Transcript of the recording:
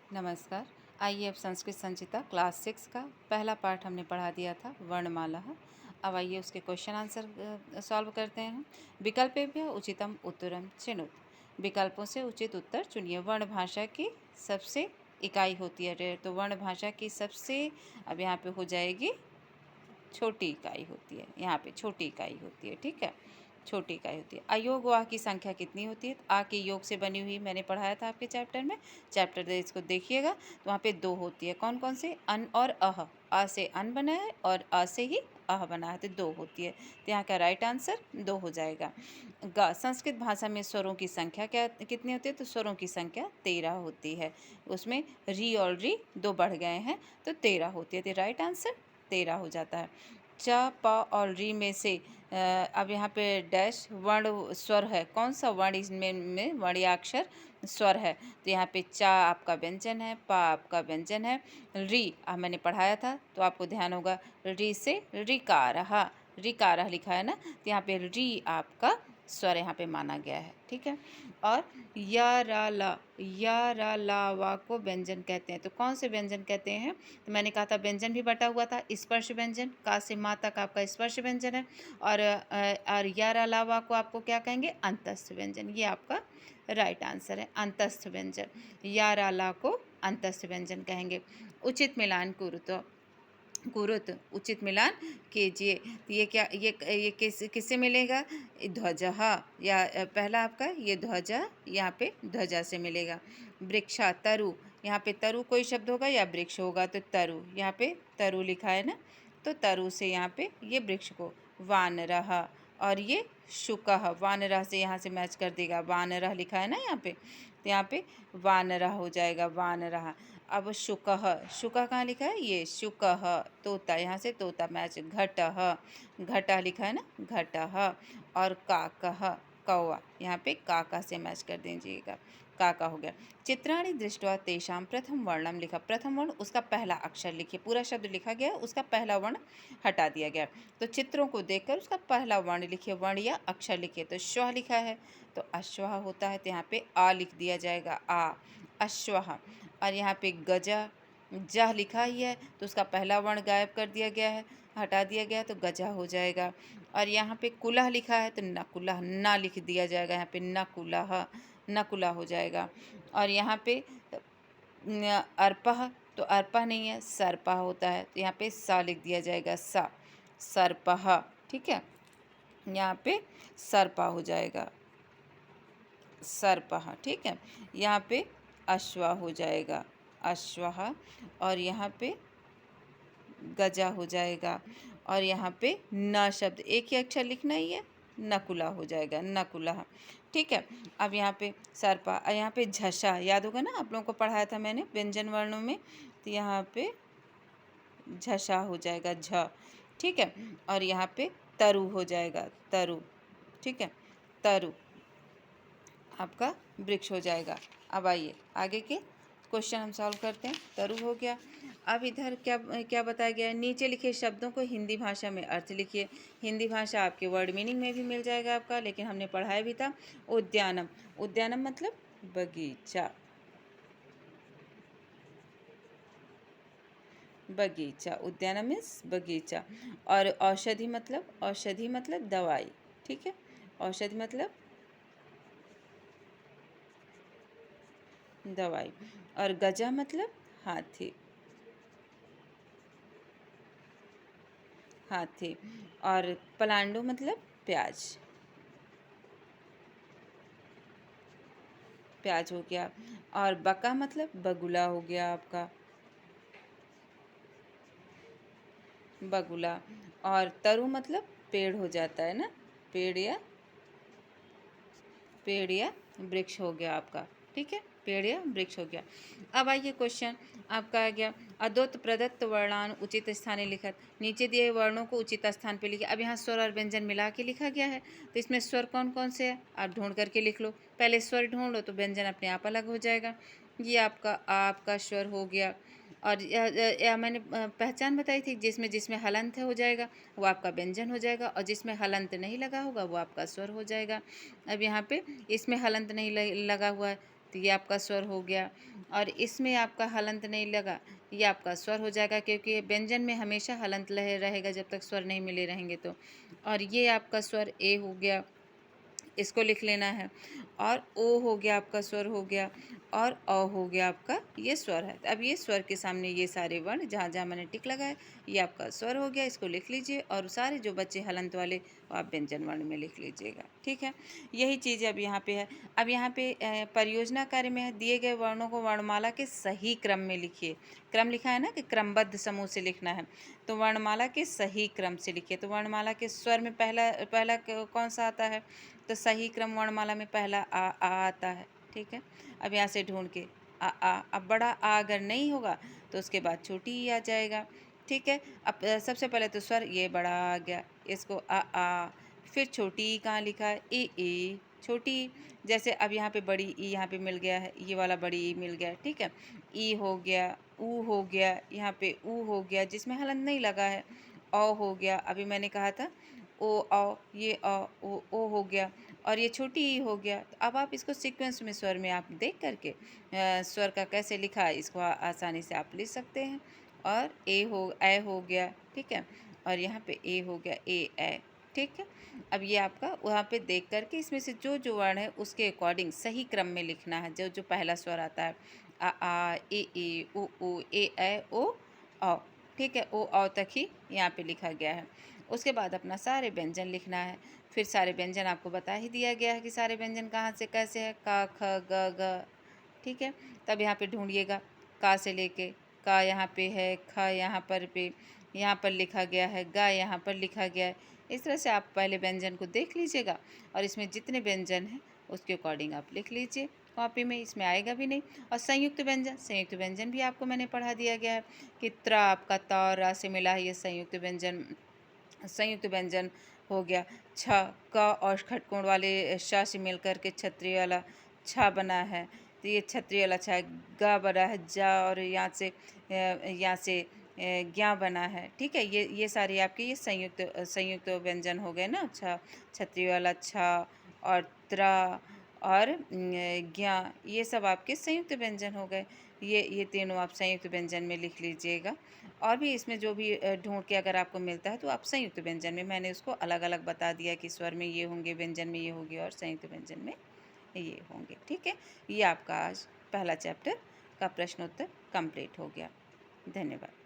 नमस्कार। आइए अब संस्कृत संचिता क्लास 6 का पहला पार्ट हमने पढ़ा दिया था वर्णमाला। अब आइए उसके क्वेश्चन आंसर सॉल्व करते हैं। विकल्पेभ्यः उचितम उत्तरम चिनुत। विकल्पों से उचित उत्तर चुनिए। वर्ण भाषा की सबसे इकाई होती है, तो वर्ण भाषा की सबसे अब यहाँ पे हो जाएगी छोटी इकाई होती है। यहाँ पे छोटी इकाई होती है, ठीक है, छोटी इकाई होती है। अयोग वाह की संख्या कितनी होती है? आ के योग से बनी हुई मैंने पढ़ाया था आपके चैप्टर में, चैप्टर इसको देखिएगा। तो वहाँ पे 2 होती है। कौन कौन से? अन और अह। आ से अन बना है और अ से ही अह बना है, तो 2 होती है। तो यहाँ का राइट आंसर 2 हो जाएगा। ग संस्कृत भाषा में स्वरों की संख्या कितनी होती है? तो स्वरों की संख्या 13 होती है। उसमें री और री 2 बढ़ गए हैं, तो 13 होती है। तो राइट आंसर 13 हो जाता है। च, प और री में से अब यहाँ पे डैश वर्ण स्वर है। कौन सा वर्ण इसमें वर्ण या अक्षर स्वर है? तो यहाँ पे चा आपका व्यंजन है, पा आपका व्यंजन है, री मैंने पढ़ाया था तो आपको ध्यान होगा, री से ऋकारः, ऋकारः लिखा है ना, तो यहाँ पे री आपका स्वर यहाँ पे माना गया है, ठीक है। और या रा ला वा को व्यंजन कहते हैं। तो कौन से व्यंजन कहते हैं? तो मैंने कहा था व्यंजन भी बटा हुआ था। स्पर्श व्यंजन, का से माँ तक आपका स्पर्श व्यंजन है, और या रा ला वा को आपको क्या कहेंगे? अंतस्थ व्यंजन। ये आपका राइट आंसर है, अंतस्थ व्यंजन। या रा ला को अंतस्थ व्यंजन कहेंगे। उचित मिलान कुरुतो, कुरुत उचित मिलान कीजिए। तो ये क्या, ये किससे मिलेगा? ध्वजः, या पहला आपका ये ध्वजा, यहाँ पे ध्वजा से मिलेगा। वृक्षा, तरु, यहाँ पे तरु कोई शब्द होगा या वृक्ष होगा? तो तरु, यहाँ पे तरु लिखा है ना, तो तरु से यहाँ पे ये वृक्ष को। वानरः, और ये शुकः, वानरः से यहाँ से मैच कर देगा, वानरः लिखा है ना यहाँ पे, तो यहाँ पे वानरः हो जाएगा, वानरः। अब शुकः, शुकः कहाँ लिखा है? ये शुकः, तोता, यहाँ से तोता मैच। घटः, घटः लिखा है ना, घटः। और काकः, कौवा, यहाँ पे काका से मैच कर दीजिएगा, काका हो गया। चित्राणि दृष्ट्वा तेषां प्रथम वर्णम लिखा। प्रथम वर्ण उसका पहला अक्षर लिखिए। पूरा शब्द लिखा गया, उसका पहला वर्ण हटा दिया गया। तो चित्रों को देखकर उसका पहला वर्ण लिखिए, वर्ण या अक्षर लिखिए। तो श्व लिखा है तो अश्वः होता है, तो यहाँ पे आ लिख दिया जाएगा, आ, अश्वः। और यहाँ पे गजा, जह लिखा ही है तो उसका पहला वर्ण गायब कर दिया गया है, हटा दिया गया, तो गजा हो जाएगा। और यहाँ पे कुलह लिखा है तो नकुलह, ना लिख दिया जाएगा, यहाँ पे नकुलह, नकुला हो जाएगा। और यहाँ पे अर्पः, तो अर्पः नहीं है, सर्पः होता है, तो यहाँ पे सा लिख दिया जाएगा, सा, सर्पः, ठीक है। यहाँ पे सर्पा हो जाएगा, सर्पः, ठीक है। यहाँ पे अश्वा हो जाएगा, अश्वः। और यहाँ पे गजा हो जाएगा। और यहाँ पे न शब्द एक ही अक्षर लिखना ही है, नकुला हो जाएगा, नकुला, ठीक है। अब यहाँ पे सर्पा, यहाँ पे झषा, याद होगा ना, आप लोगों को पढ़ाया था मैंने व्यंजन वर्णों में, तो यहाँ पे झषा हो जाएगा, झ, ठीक है। और यहाँ पे तरु हो जाएगा, तरु, ठीक है, तरु आपका वृक्ष हो जाएगा। अब आइए आगे के क्वेश्चन हम सॉल्व करते हैं। तरु हो गया। अब इधर क्या क्या बताया गया है? नीचे लिखे शब्दों को हिंदी भाषा में अर्थ लिखिए। हिंदी भाषा आपके वर्ड मीनिंग में भी मिल जाएगा आपका, लेकिन हमने पढ़ाया भी था। उद्यानम, उद्यानम मतलब बगीचा, बगीचा, उद्यानम मीन्स बगीचा। और औषधि मतलब, औषधि मतलब दवाई, ठीक है, औषधि मतलब दवाई। और गजा मतलब हाथी, हाथी। और पलांडो मतलब प्याज, प्याज हो गया। और बका मतलब बगुला हो गया आपका, बगुला। और तरु मतलब पेड़ हो जाता है ना, पेड़ या वृक्ष हो गया आपका, ठीक है, पेड़ या वृक्ष हो गया। अब आइए क्वेश्चन आपका आ गया, अद्वत प्रदत्त वर्णान उचित स्थाने लिखत। नीचे दिए वर्णों को उचित स्थान पे लिखिए। अब यहाँ स्वर और व्यंजन मिला के लिखा गया है, तो इसमें स्वर कौन कौन से हैं आप ढूंढ करके लिख लो। पहले स्वर ढूंढ लो तो व्यंजन अपने आप अलग हो जाएगा। ये आपका आपका स्वर हो गया। और यह मैंने पहचान बताई थी, जिसमें जिसमें हलंत हो जाएगा वो आपका व्यंजन हो जाएगा, और जिसमें हलंत नहीं लगा होगा वो आपका स्वर हो जाएगा। अब यहाँ पे इसमें हलंत नहीं लगा हुआ है तो ये आपका स्वर हो गया। और इसमें आपका हलंत नहीं लगा, ये आपका स्वर हो जाएगा, क्योंकि ये व्यंजन में हमेशा हलंत लहे रहेगा जब तक स्वर नहीं मिले रहेंगे तो। और ये आपका स्वर ए हो गया, इसको लिख लेना है। और ओ हो गया, आपका स्वर हो गया। और अ हो गया, आपका ये स्वर है। अब ये स्वर के सामने ये सारे वर्ण जहाँ जहाँ मैंने टिक लगाए, ये आपका स्वर हो गया, इसको लिख लीजिए। और सारे जो बच्चे हलंत वाले वो आप व्यंजन वर्ण में लिख लीजिएगा। ठीक है, यही चीज़ अब यहाँ पे है। अब यहाँ पे परियोजना कार्य में है, दिए गए वर्णों को वर्णमाला के सही क्रम में लिखिए। क्रम लिखा है ना कि क्रमबद्ध समूह से लिखना है, तो वर्णमाला के सही क्रम से लिखिए। तो वर्णमाला के स्वर में पहला पहला कौन सा आता है, तो सही क्रम वर्णमाला में पहला आ आता है। ठीक है, अब यहाँ से ढूंढ के आ। अब बड़ा आ अगर नहीं होगा तो उसके बाद छोटी ई आ जाएगा। ठीक है, अब सबसे पहले तो स्वर ये बड़ा आ गया, इसको आ। फिर छोटी ई कहाँ लिखा है, ए छोटी ई। जैसे अब यहाँ पे बड़ी ई यहाँ पे मिल गया है, ये वाला बड़ी ई मिल गया। ठीक है, ई हो गया, ऊ हो गया, यहाँ पे ऊ हो गया जिसमें हलंत नहीं लगा है। औ हो गया, अभी मैंने कहा था ओ औ, ये ओ हो गया। और ये छोटी ई हो गया। तो अब आप इसको सीक्वेंस में स्वर में आप देख करके स्वर का कैसे लिखा है इसको आसानी से आप लिख सकते हैं। और ए हो गया। ठीक है, और यहाँ पे ए हो गया, ए। ठीक है, अब ये आपका वहाँ पे देख करके इसमें से जो जो वर्ण है उसके अकॉर्डिंग सही क्रम में लिखना है। जो जो पहला स्वर आता है, आ ए ऊ ए ओ औ। ठीक है, ओ औ तक ही यहाँ पे लिखा गया है। उसके बाद अपना सारे व्यंजन लिखना है। फिर सारे व्यंजन आपको बता ही दिया गया है कि सारे व्यंजन कहाँ से कैसे है, का ख ग घ। ठीक है, तब यहाँ पे ढूंढिएगा, का से लेके का यहाँ पे है, ख यहाँ पर लिखा गया है, गा यहाँ पर लिखा गया है। इस तरह से आप पहले व्यंजन को देख लीजिएगा और इसमें जितने व्यंजन हैं उसके अकॉर्डिंग आप लिख लीजिए कॉपी में, इसमें आएगा भी नहीं। और संयुक्त व्यंजन भी आपको मैंने पढ़ा दिया गया है कि त्रा आपका त और रा से मिला है, ये संयुक्त व्यंजन हो गया। छ, क और खटकोण वाले श से मिल कर के छत्री वाला छ बना है, तो ये छत्री वाला छ है। ग बना है जा, और यहाँ से ज्ञा बना है। ठीक है, ये सारे आपके ये संयुक्त व्यंजन हो गए ना। छ, छत्री वाला छ, और त्रा और ज्ञा, ये सब आपके संयुक्त व्यंजन हो गए। ये तीनों आप संयुक्त व्यंजन में लिख लीजिएगा। और भी इसमें जो भी ढूंढ के अगर आपको मिलता है तो आप संयुक्त व्यंजन में, मैंने उसको अलग अलग बता दिया कि स्वर में ये होंगे, व्यंजन में ये होंगे और संयुक्त व्यंजन में ये होंगे। ठीक है, ये आपका आज पहला चैप्टर का प्रश्नोत्तर कंप्लीट हो गया। धन्यवाद।